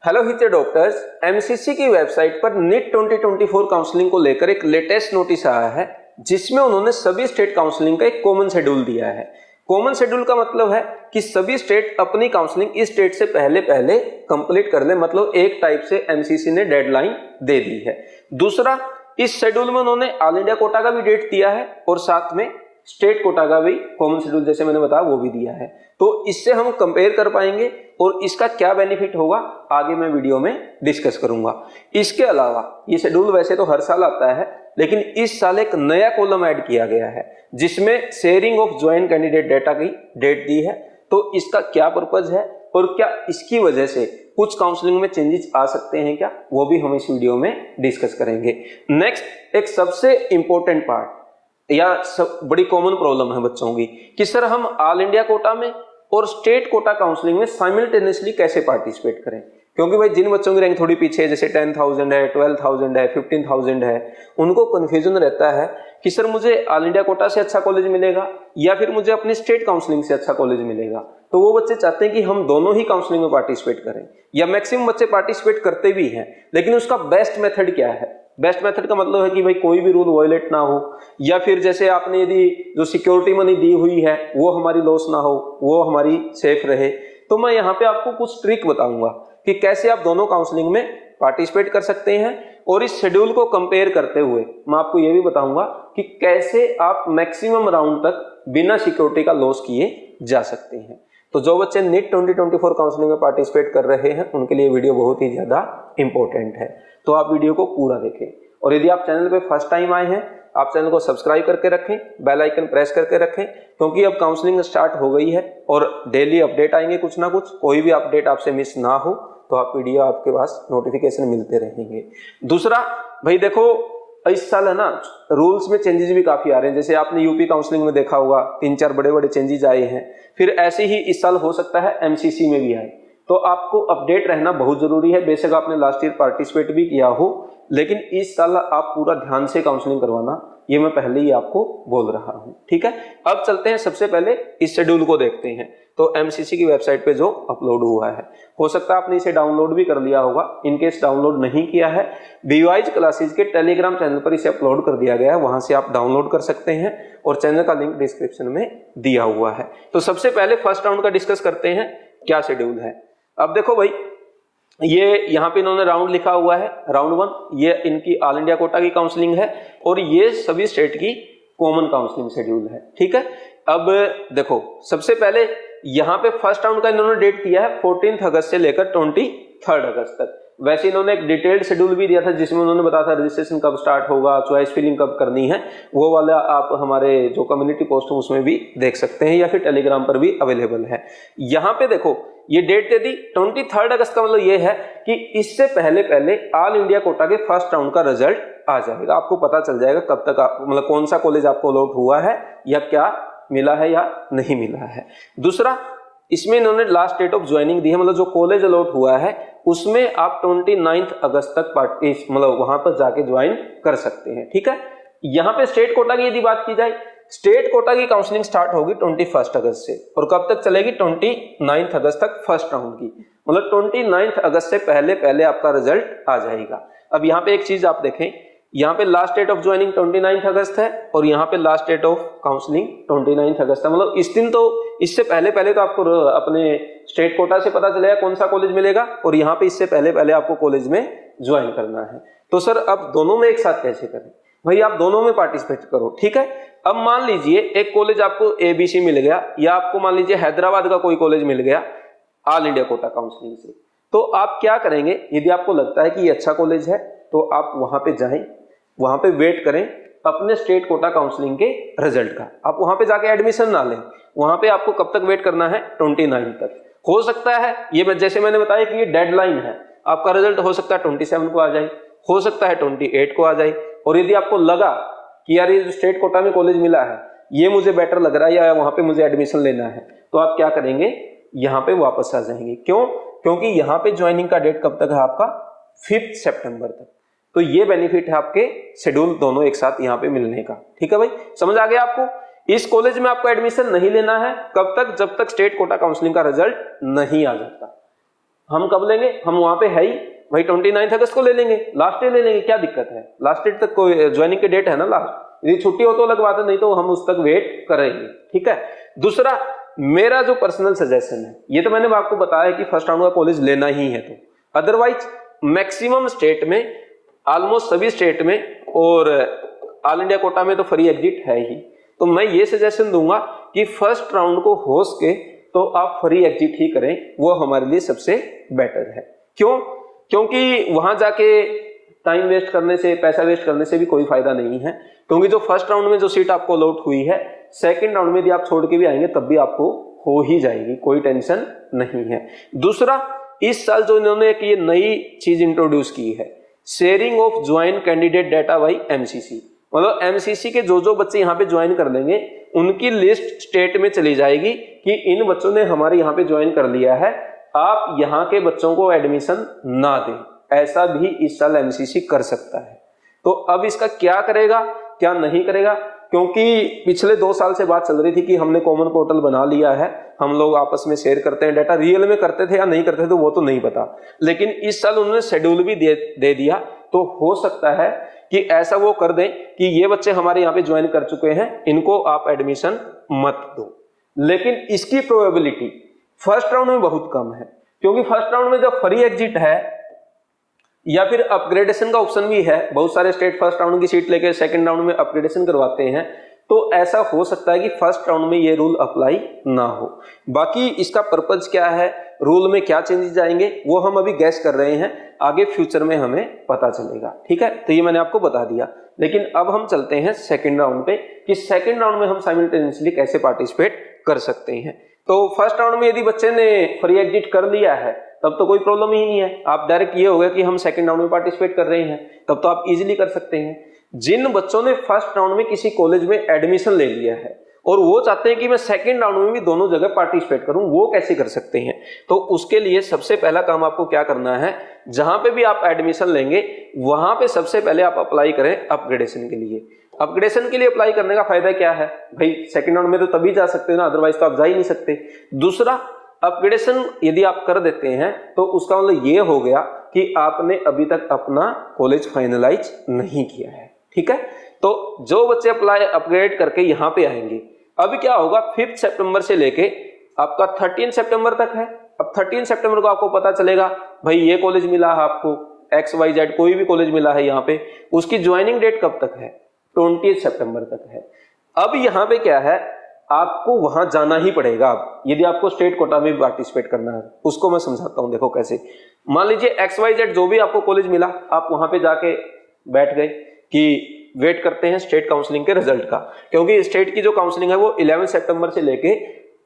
Hello हिते doctors, MCC की website पर नीट 2024 काउंसलिंग को लेकर एक लेटेस्ट नोटिस आया है जिसमें उन्होंने सभी स्टेट काउंसलिंग का एक कॉमन शेड्यूल दिया है। कॉमन शेड्यूल का मतलब है कि सभी स्टेट अपनी काउंसलिंग इस स्टेट से पहले कंप्लीट कर ले, मतलब एक टाइप से एमसीसी ने डेडलाइन दे दी है। दूसरा, इस शेड्यूल में उन्होंने ऑल इंडिया कोटा का भी डेट दिया है और साथ में स्टेट कोटा का भी कॉमन शेड्यूल जैसे मैंने बताया वो भी दिया है। तो इससे हम कंपेयर कर पाएंगे और इसका क्या बेनिफिट होगा आगे मैं वीडियो में डिस्कस करूंगा। इसके अलावा ये शेड्यूल वैसे तो हर साल आता है, लेकिन इस साल एक नया कॉलम ऐड किया गया है जिसमें sharing of joint candidate data की डेट दी है। तो इसका क्या पर्पज है और क्या इसकी वजह से कुछ काउंसलिंग में चेंजेस आ सकते हैं क्या, वो भी हम इस वीडियो में डिस्कस करेंगे। नेक्स्ट, एक सबसे इंपॉर्टेंट पार्ट या बड़ी कॉमन प्रॉब्लम है बच्चों की कि सर हम ऑल इंडिया कोटा में और स्टेट कोटा काउंसलिंग में साइमल्टेनियसली कैसे पार्टिसिपेट करें, क्योंकि भाई जिन बच्चों की रैंक थोड़ी पीछे है जैसे 10,000 है, 12,000 है, 15,000 है, उनको कंफ्यूजन रहता है कि सर मुझे ऑल इंडिया कोटा से अच्छा कॉलेज मिलेगा या फिर मुझे अपनी स्टेट काउंसलिंग से अच्छा कॉलेज मिलेगा। तो वो बच्चे चाहते हैं कि हम दोनों ही काउंसलिंग में पार्टिसिपेट करें, या मैक्सिमम बच्चे पार्टिसिपेट करते भी हैं, लेकिन उसका बेस्ट मेथड क्या है। बेस्ट मेथड का मतलब है कि भाई कोई भी रूल वायलेट ना हो, या फिर जैसे आपने यदि जो सिक्योरिटी मनी दी हुई है वो हमारी लॉस ना हो, वो हमारी सेफ रहे। तो मैं यहाँ पे आपको कुछ ट्रिक बताऊंगा कि कैसे आप दोनों काउंसलिंग में पार्टिसिपेट कर सकते हैं, और इस शेड्यूल को कंपेयर करते हुए मैं आपको ये भी बताऊंगा कि कैसे आप मैक्सिमम राउंड तक बिना सिक्योरिटी का लॉस किए जा सकते हैं। तो जो बच्चे नीट 2024 काउंसलिंग में पार्टिसिपेट कर रहे हैं उनके लिए वीडियो बहुत ही ज्यादा इंपॉर्टेंट है, तो आप वीडियो को पूरा देखें। और यदि आप चैनल पे फर्स्ट टाइम आए हैं, आप चैनल को सब्सक्राइब करके रखें, बेल आइकन प्रेस करके रखें, क्योंकि अब काउंसलिंग स्टार्ट हो गई है और डेली अपडेट आएंगे कुछ ना कुछ। कोई भी अपडेट आपसे मिस ना हो तो आप वीडियो आपके पास नोटिफिकेशन मिलते रहेंगे। दूसरा भाई देखो, इस साल है ना रूल्स में चेंजेस भी काफी आ रहे हैं। जैसे आपने यूपी काउंसलिंग में देखा होगा 3-4 बड़े चेंजेस आए हैं, फिर ऐसे ही इस साल हो सकता है एमसीसी में भी आए। तो आपको अपडेट रहना बहुत जरूरी है। बेशक आपने लास्ट ईयर पार्टिसिपेट भी किया हो, लेकिन इस साल आप पूरा ध्यान से काउंसलिंग करवाना, ये मैं पहले ही आपको बोल रहा हूं, ठीक है। अब चलते हैं, सबसे पहले इस शेड्यूल को देखते हैं। तो एमसीसी की वेबसाइट पे जो अपलोड हुआ है, हो सकता है आपने इसे डाउनलोड भी कर लिया होगा। इनकेस डाउनलोड नहीं किया है, बीवाइज क्लासेस के टेलीग्राम चैनल पर इसे अपलोड कर दिया गया है, वहां से आप डाउनलोड कर सकते हैं और चैनल का लिंक डिस्क्रिप्शन में दिया हुआ है। तो सबसे पहले फर्स्ट राउंड का डिस्कस करते हैं, क्या शेड्यूल है। अब देखो भाई, ये यहाँ पे इन्होंने राउंड लिखा हुआ है, राउंड 1, ये इनकी ऑल इंडिया कोटा की काउंसलिंग है और ये सभी स्टेट की कॉमन काउंसलिंग शेड्यूल है, ठीक है। अब देखो, सबसे पहले यहाँ पे फर्स्ट राउंड का इन्होंने डेट किया है 14 अगस्त से लेकर 23 अगस्त तक। वैसे इन्होंने एक डिटेल्ड शेड्यूल भी दिया था जिसमें उन्होंने बताया था रजिस्ट्रेशन कब स्टार्ट होगा, चॉइस फिलिंग कब करनी है, वो वाला आप हमारे जो कम्युनिटी पोस्ट है उसमें भी देख सकते हैं या फिर टेलीग्राम पर भी अवेलेबल है। यहाँ पे देखो ये डेट दे दी 23 अगस्त का, मतलब ये है कि इससे पहले ऑल इंडिया कोटा के फर्स्ट राउंड का रिजल्ट आ जाएगा। आपको पता चल जाएगा कब तक मतलब कौन सा कॉलेज आपको अलॉट हुआ है या क्या मिला है या नहीं मिला है। दूसरा, इसमें इन्होंने लास्ट डेट ऑफ ज्वाइनिंग दी है, मतलब जो कॉलेज अलॉट हुआ है उसमें आप 29 अगस्त तक मतलब वहां पर जाके ज्वाइन कर सकते हैं, ठीक है। यहाँ पे स्टेट कोटा की यदि बात की जाए, स्टेट कोटा की काउंसलिंग स्टार्ट होगी 21 अगस्त से और कब तक चलेगी 29 अगस्त तक फर्स्ट राउंड की, मतलब 29 अगस्त से पहले आपका रिजल्ट आ जाएगा। अब यहाँ पे एक चीज आप देखें, यहाँ पे लास्ट डेट ऑफ ज्वाइनिंग 29 अगस्त है और यहाँ पे लास्ट डेट ऑफ काउंसलिंग 29 अगस्त है। मतलब इस दिन तो इससे पहले तो आपको अपने स्टेट कोटा से पता चलेगा कौन सा कॉलेज मिलेगा और यहाँ पे इससे पहले आपको कॉलेज में ज्वाइन करना है। तो सर अब दोनों में एक साथ कैसे करें भाई, आप दोनों में पार्टिसिपेट करो, ठीक है। अब मान लीजिए एक कॉलेज आपको एबीसी मिल गया या आपको मान लीजिए हैदराबाद का कोई कॉलेज मिल गया ऑल इंडिया कोटा काउंसलिंग से, तो आप क्या करेंगे, यदि आपको लगता है कि ये अच्छा कॉलेज है तो आप वहां पे जाएं, वहां पे वेट करें अपने स्टेट कोटा काउंसलिंग के रिजल्ट का। आप वहां पे जाके एडमिशन ना लें, वहां पे आपको कब तक वेट करना है 29 तक। हो सकता है ये जैसे मैंने बताया कि ये डेडलाइन है, आपका रिजल्ट हो सकता है 27 को आ जाए, हो सकता है 28 को आ जाए। और यदि आपको लगा कि यार ये जो स्टेट कोटा में कॉलेज मिला है ये मुझे बेटर लग रहा है या वहां पे मुझे एडमिशन लेना है, तो आप क्या करेंगे, यहाँ पे वापस आ जाएंगे। क्यों? क्योंकि यहाँ पे ज्वाइनिंग का डेट कब तक है आपका 5 सितंबर तक। तो ये बेनिफिट है आपके शेड्यूल दोनों एक साथ यहाँ पे मिलने का, ठीक है भाई, समझ आ गया आपको। इस कॉलेज में आपको एडमिशन नहीं लेना है कब तक, जब तक स्टेट कोटा काउंसलिंग का रिजल्ट नहीं आ जाता। हम कब लेंगे, हम वहां पे है ही भाई 29 अगस्त को ले लेंगे, लास्ट डे ले लेंगे, क्या दिक्कत है, लास्ट डेट तक कोई ज्वाइनिंग की डेट है ना लास्ट, यदि छुट्टी हो तो अलग बात है, नहीं तो हम उस तक वेट करेंगे। ठीक है। दूसरा मेरा जो पर्सनल सजेशन है, ये तो मैंने आपको बताया कि फर्स्ट राउंड का कॉलेज लेना ही है, तो अदरवाइज मैक्सिमम स्टेट में, ऑलमोस्ट सभी स्टेट में और ऑल इंडिया कोटा में तो फ्री एग्जिट है ही, तो मैं ये सजेशन दूंगा कि फर्स्ट राउंड को हो सके तो आप फ्री एग्जिट ही करें, वो हमारे लिए सबसे बेटर है। क्यों? क्योंकि वहां जाके टाइम वेस्ट करने से, पैसा वेस्ट करने से भी कोई फायदा नहीं है, क्योंकि जो फर्स्ट राउंड में जो सीट आपको अलॉट हुई है, सेकंड राउंड में यदि आप छोड़ के भी आएंगे तब भी आपको हो ही जाएगी, कोई टेंशन नहीं है। दूसरा, इस साल जो इन्होंने एक ये नई चीज इंट्रोड्यूस की है, sharing of join candidate data by MCC, मतलब एमसीसी के जो बच्चे यहाँ पे ज्वाइन कर लेंगे उनकी लिस्ट स्टेट में चली जाएगी कि इन बच्चों ने हमारे यहाँ पे ज्वाइन कर लिया है, आप यहाँ के बच्चों को एडमिशन ना दें। ऐसा भी इस साल एमसीसी कर सकता है। तो अब इसका क्या करेगा, क्या नहीं करेगा, क्योंकि पिछले 2 साल से बात चल रही थी कि हमने कॉमन पोर्टल बना लिया है, हम लोग आपस में शेयर करते हैं डाटा, रियल में करते थे या नहीं करते थे तो वो तो नहीं पता, लेकिन इस साल उन्होंने शेड्यूल भी दे दिया, तो हो सकता है कि ऐसा वो कर दें कि ये बच्चे हमारे यहाँ पे ज्वाइन कर चुके हैं, इनको आप एडमिशन मत दो। लेकिन इसकी प्रोबेबिलिटी फर्स्ट राउंड में बहुत कम है, क्योंकि फर्स्ट राउंड में जब फ्री एग्जिट है या फिर अपग्रेडेशन का ऑप्शन भी है, बहुत सारे स्टेट फर्स्ट राउंड की सीट लेके सेकंड राउंड में अपग्रेडेशन करवाते हैं, तो ऐसा हो सकता है कि फर्स्ट राउंड में ये रूल अप्लाई ना हो। बाकी इसका पर्पज क्या है, रूल में क्या चेंजेस आएंगे, वो हम अभी गैस कर रहे हैं, आगे फ्यूचर में हमें पता चलेगा। ठीक है, तो ये मैंने आपको बता दिया। लेकिन अब हम चलते हैं सेकंड राउंड पे कि सेकंड राउंड में हम साइमल्टेनियसली कैसे पार्टिसिपेट कर सकते हैं। तो फर्स्ट राउंड में यदि बच्चे ने फ्री एग्जिट कर लिया है तब तो कोई प्रॉब्लम ही नहीं है, आप डायरेक्ट ये हो गया कि हम सेकंड राउंड में पार्टिसिपेट कर रहे हैं, तब तो आप इजीली कर सकते हैं। जिन बच्चों ने फर्स्ट राउंड में किसी कॉलेज में एडमिशन ले लिया है और वो चाहते हैं कि मैं सेकंड राउंड में भी दोनों जगह पार्टिसिपेट करूं, वो कैसे कर सकते हैं? तो उसके लिए सबसे पहला काम आपको क्या करना है, जहां पे भी आप एडमिशन लेंगे वहां पे सबसे पहले आप अप्लाई करें अपग्रेडेशन के लिए। अपग्रेडेशन के लिए अप्लाई करने का फायदा क्या है भाई, सेकंड राउंड में तो तभी जा सकते हैं ना, अदरवाइज तो आप जा ही नहीं सकते। दूसरा, अपग्रेडेशन यदि आप कर देते हैं तो उसका मतलब ये हो गया कि आपने अभी तक अपना कॉलेज फाइनलाइज नहीं किया है। ठीक है, तो जो बच्चे अप्लाई अपग्रेड करके यहाँ पे आएंगे, अभी क्या होगा, 5 सितंबर से लेके आपका 13 सितंबर तक है। अब 13 सितंबर को आपको पता चलेगा भाई ये कॉलेज मिला है आपको, XYZ कोई भी कॉलेज मिला है यहाँ पे, उसकी ज्वाइनिंग डेट कब तक है, 20 सितंबर तक है। अब यहाँ पे क्या है, आपको वहां जाना ही पड़ेगा। अब यदि आपको स्टेट कोटा में पार्टिसिपेट करना है, उसको मैं समझाता हूं, देखो कैसे। मान लीजिए XYZ जो भी आपको कॉलेज मिला, आप वहां पे जाके बैठ गए कि वेट करते हैं स्टेट काउंसलिंग के रिजल्ट का, क्योंकि स्टेट की जो काउंसलिंग है वो 11 सितंबर से लेके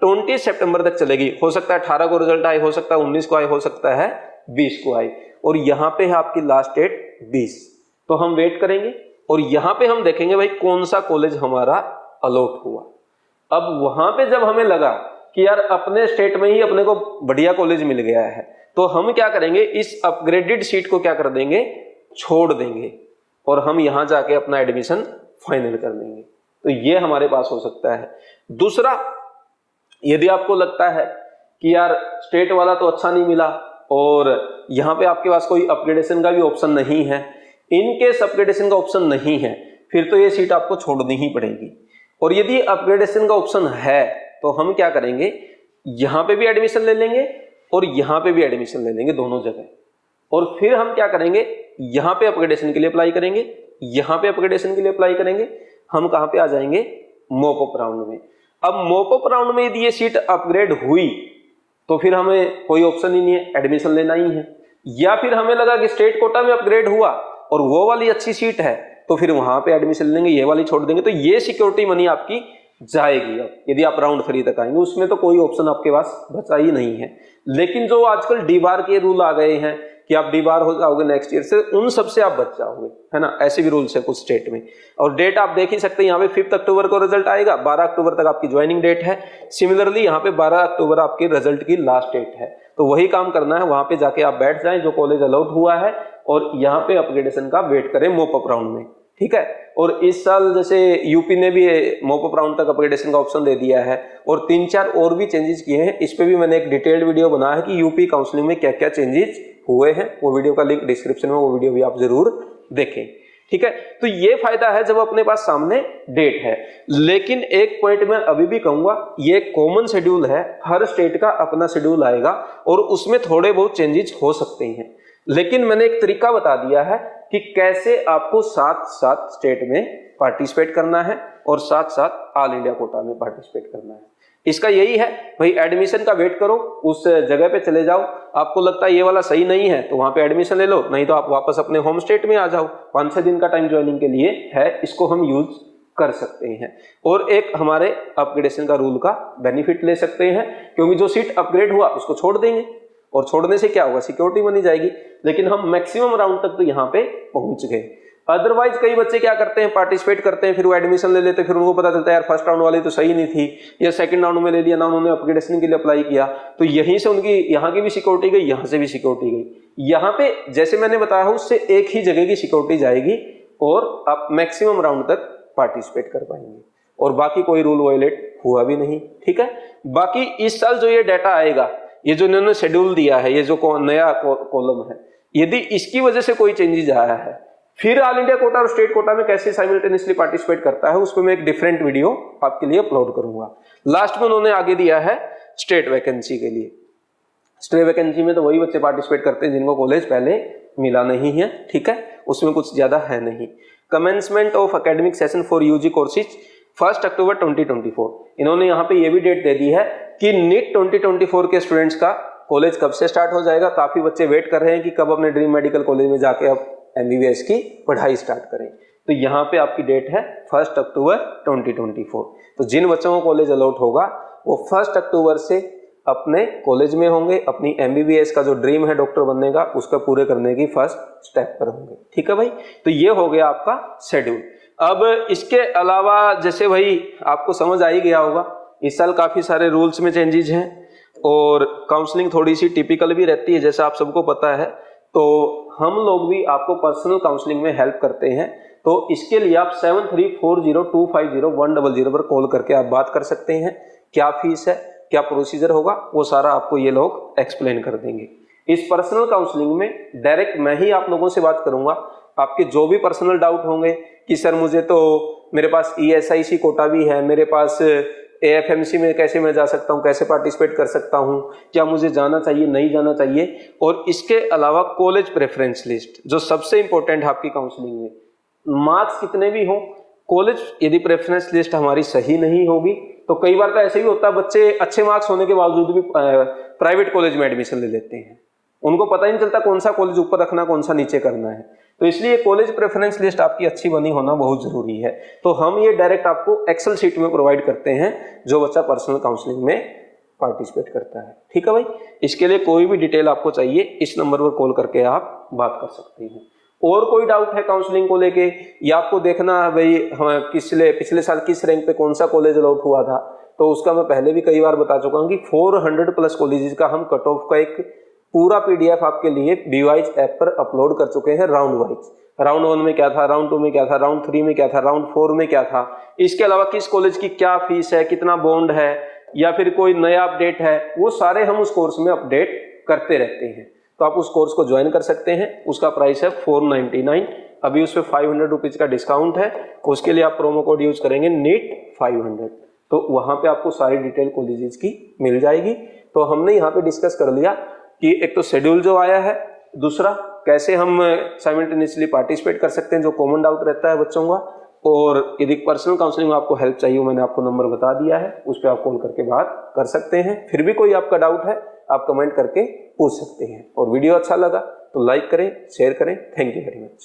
20 सितंबर तक चलेगी। हो सकता है 18 को रिजल्ट आए, हो सकता है 19 को आए, हो सकता है 20 को आए, और यहाँ पे है आपकी लास्ट डेट 20। तो हम वेट करेंगे और यहाँ पे हम देखेंगे भाई कौन सा कॉलेज हमारा अलॉट हुआ। अब वहां पे जब हमें लगा कि यार अपने स्टेट में ही अपने को बढ़िया कॉलेज मिल गया है, तो हम क्या करेंगे, इस अपग्रेडेड सीट को क्या कर देंगे, छोड़ देंगे और हम यहां जाके अपना एडमिशन फाइनल कर देंगे। तो ये हमारे पास हो सकता है। दूसरा, यदि आपको लगता है कि यार स्टेट वाला तो अच्छा नहीं मिला और यहाँ पे आपके पास कोई अपग्रेडेशन का भी ऑप्शन नहीं है, इनकेस अपग्रेडेशन का ऑप्शन नहीं है, फिर तो ये सीट आपको छोड़नी ही पड़ेगी। और यदि अपग्रेडेशन का ऑप्शन है तो हम क्या करेंगे, यहाँ पे भी एडमिशन ले लेंगे और यहाँ पे भी एडमिशन ले लेंगे, दोनों जगह। और फिर हम क्या करेंगे, यहाँ पे अपग्रेडेशन के लिए अप्लाई करेंगे, यहाँ पे अपग्रेडेशन के लिए अप्लाई करेंगे। हम कहाँ पे आ जाएंगे, मॉप अप राउंड में। अब मॉप अप राउंड में यदि ये सीट अपग्रेड हुई तो फिर हमें कोई ऑप्शन ही नहीं है, एडमिशन लेना ही है। या फिर हमें लगा कि स्टेट कोटा में अपग्रेड हुआ और वो वाली अच्छी सीट है, तो फिर वहां पे एडमिशन लेंगे, ये वाली छोड़ देंगे। तो ये सिक्योरिटी मनी आपकी जाएगी। अब यदि आप राउंड 3 तक आएंगे, उसमें तो कोई ऑप्शन आपके पास बचा ही नहीं है। लेकिन जो आजकल डी बार के रूल आ गए हैं कि आप डी बार हो जाओगे नेक्स्ट ईयर से, उन सबसे आप बच जाओगे, है ना। ऐसे भी रूल्स है कुछ स्टेट में। और डेट आप देख ही सकते हैं, यहाँ पे 5 अक्टूबर को रिजल्ट आएगा, 12 अक्टूबर तक आपकी ज्वाइनिंग डेट है। सिमिलरली यहाँ पे 12 अक्टूबर आपके रिजल्ट की लास्ट डेट है। तो वही काम करना है, वहां पे जाके आप बैठ जाएं जो कॉलेज अलॉट हुआ है और यहाँ पे अपग्रेडेशन का वेट करें मॉप अप राउंड में। ठीक है। और इस साल जैसे यूपी ने भी मॉप अप राउंड तक अपग्रेडेशन का ऑप्शन दे दिया है और 3-4 और भी चेंजेस किए हैं। इस पे भी मैंने एक डिटेल्ड वीडियो बनाया है कि यूपी काउंसलिंग में क्या क्या चेंजेस हुए हैं। वो वीडियो का लिंक डिस्क्रिप्शन में, वो वीडियो भी आप जरूर देखें, ठीक है। तो ये फायदा है जब अपने पास सामने डेट है। लेकिन एक पॉइंट मैं अभी भी कहूंगा, ये कॉमन शेड्यूल है, हर स्टेट का अपना शेड्यूल आएगा और उसमें थोड़े बहुत चेंजेस हो सकते हैं। लेकिन मैंने एक तरीका बता दिया है कि कैसे आपको साथ स्टेट में पार्टिसिपेट करना है और साथ ऑल इंडिया कोटा में पार्टिसिपेट करना है। इसका यही है भाई, एडमिशन का वेट करो, उस जगह पे चले जाओ। आपको लगता है ये वाला सही नहीं है तो वहां पे एडमिशन ले लो, नहीं तो आप वापस अपने होम स्टेट में आ जाओ। 5-6 दिन का टाइम ज्वाइनिंग के लिए है, इसको हम यूज कर सकते हैं। और एक हमारे अपग्रेडेशन का रूल का बेनिफिट ले सकते हैं, क्योंकि जो सीट अपग्रेड हुआ उसको छोड़ देंगे और छोड़ने से क्या होगा, सिक्योरिटी बनी जाएगी। लेकिन हम मैक्सिमम राउंड तक तो यहाँ पे पहुंच गए। अदरवाइज कई बच्चे क्या करते हैं, पार्टिसिपेट करते हैं, फिर वो एडमिशन ले लेते हैं, फिर उनको पता चलता है यार फर्स्ट राउंड वाली तो सही नहीं थी, या सेकंड राउंड में ले लिया ना, उन्होंने अपग्रेडेशन के लिए अप्लाई किया, तो यहीं से उनकी यहाँ की भी सिक्योरिटी गई, यहाँ से भी सिक्योरिटी गई। यहाँ पे जैसे मैंने बताया उससे एक ही जगह की सिक्योरिटी जाएगी और आप मैक्सिमम राउंड तक पार्टिसिपेट कर पाएंगे और बाकी कोई रूल वायलेट हुआ भी नहीं, ठीक है। बाकी इस साल जो ये डाटा आएगा, ये जो इन्होंने शेड्यूल दिया है, ये जो नया कॉलम है, यदि इसकी वजह से कोई चेंजेस आया है, फिर ऑल इंडिया कोटा और स्टेट कोटा में कैसे साइमल्टेनियसली पार्टिसिपेट करता है, उस पर मैं एक डिफरेंट वीडियो आपके लिए अपलोड करूंगा। लास्ट में उन्होंने आगे दिया है स्टेट वैकेंसी के लिए। स्टेट वैकेंसी में तो वही बच्चे पार्टिसिपेट करते हैं जिनको कॉलेज पहले मिला नहीं है, ठीक है, उसमें कुछ ज्यादा है नहीं। Commencement of academic session for UG courses 1 October 2024। इन्होंने यहाँ पे ये भी डेट दे दी है कि नीट 2024 के स्टूडेंट्स का कॉलेज कब से स्टार्ट हो जाएगा। काफी बच्चे वेट कर रहे हैं कि कब अपने ड्रीम मेडिकल कॉलेज में जाके अब MBBS की पढ़ाई स्टार्ट करें। तो यहाँ पे आपकी डेट है 1 अक्टूबर 2024। तो जिन बच्चों को कॉलेज अलॉट होगा वो 1 अक्टूबर से अपने कॉलेज में होंगे, अपनी MBBS का जो ड्रीम है डॉक्टर बनने का, उसका पूरे करने की फर्स्ट स्टेप पर होंगे, ठीक है भाई। तो ये हो गया आपका शेड्यूल। अब इसके अलावा जैसे भाई आपको समझ आ ही गया होगा, इस साल काफी सारे रूल्स में चेंजेस हैं और काउंसलिंग थोड़ी सी टिपिकल भी रहती है, जैसा आप सबको पता है। तो हम लोग भी आपको पर्सनल काउंसलिंग में हेल्प करते हैं। तो इसके लिए आप 7340250100 पर कॉल करके आप बात कर सकते हैं। क्या फीस है, क्या प्रोसीजर होगा, वो सारा आपको ये लोग एक्सप्लेन कर देंगे। इस पर्सनल काउंसलिंग में डायरेक्ट मैं ही आप लोगों से बात करूंगा। आपके जो भी पर्सनल डाउट होंगे कि सर मुझे तो मेरे पास ESIC कोटा भी है, मेरे पास AFMC में कैसे मैं जा सकता हूँ, कैसे पार्टिसिपेट कर सकता हूँ, क्या मुझे जाना चाहिए नहीं जाना चाहिए, और इसके अलावा कॉलेज प्रेफरेंस लिस्ट जो सबसे इंपॉर्टेंट है आपकी काउंसलिंग में। मार्क्स कितने भी हो, कॉलेज यदि प्रेफरेंस लिस्ट हमारी सही नहीं होगी तो कई बार तो ऐसे भी होता है बच्चे अच्छे मार्क्स होने के बावजूद भी प्राइवेट कॉलेज में एडमिशन ले लेते हैं, उनको पता ही नहीं चलता कौन सा कॉलेज ऊपर रखना कौन सा नीचे करना है। तो इसलिए कॉलेज प्रेफरेंस लिस्ट आपकी अच्छी बनी होना बहुत जरूरी है। तो हम ये डायरेक्ट आपको एक्सेल शीट में प्रोवाइड करते हैं जो बच्चा पर्सनल काउंसलिंग में पार्टिसिपेट करता है, ठीक है भाई। इसके लिए कोई भी डिटेल आपको चाहिए इस नंबर पर कॉल करके आप बात कर सकते हैं। और कोई डाउट है काउंसलिंग को लेके, या आपको देखना है भाई हमें पिछले साल किस रैंक पे कौन सा कॉलेज अलॉट हुआ था, तो उसका मैं पहले भी कई बार बता चुका हूँ कि 400+ कॉलेजेस का हम कट ऑफ का एक पूरा PDF आपके लिए BWise ऐप पर अपलोड कर चुके हैं राउंड वाइज। राउंड 1 में क्या था, राउंड 2 में क्या था, राउंड 3 में क्या था, राउंड 4 में क्या था, इसके अलावा किस कॉलेज की क्या फीस है, कितना बॉन्ड है, या फिर कोई नया अपडेट है, वो सारे हम उस कोर्स में अपडेट करते रहते हैं। तो आप उस कोर्स को ज्वाइन कर सकते हैं। उसका प्राइस है 499। अभी उस पर 500 रुपीज का डिस्काउंट है, उसके लिए आप प्रोमो कोड यूज करेंगे NEET 500, तो वहां पे आपको सारी डिटेल कॉलेजेस की मिल जाएगी। तो हमने यहाँ पे डिस्कस कर लिया कि एक तो शेड्यूल जो आया है, दूसरा कैसे हम साइमल्टेनियसली पार्टिसिपेट कर सकते हैं जो कॉमन डाउट रहता है बच्चों का, और यदि पर्सनल काउंसलिंग में आपको हेल्प चाहिए मैंने आपको नंबर बता दिया है, उस पर आप कॉल करके बात कर सकते हैं। फिर भी कोई आपका डाउट है आप कमेंट करके पूछ सकते हैं। और वीडियो अच्छा लगा तो लाइक करें, शेयर करें। Thank you very much.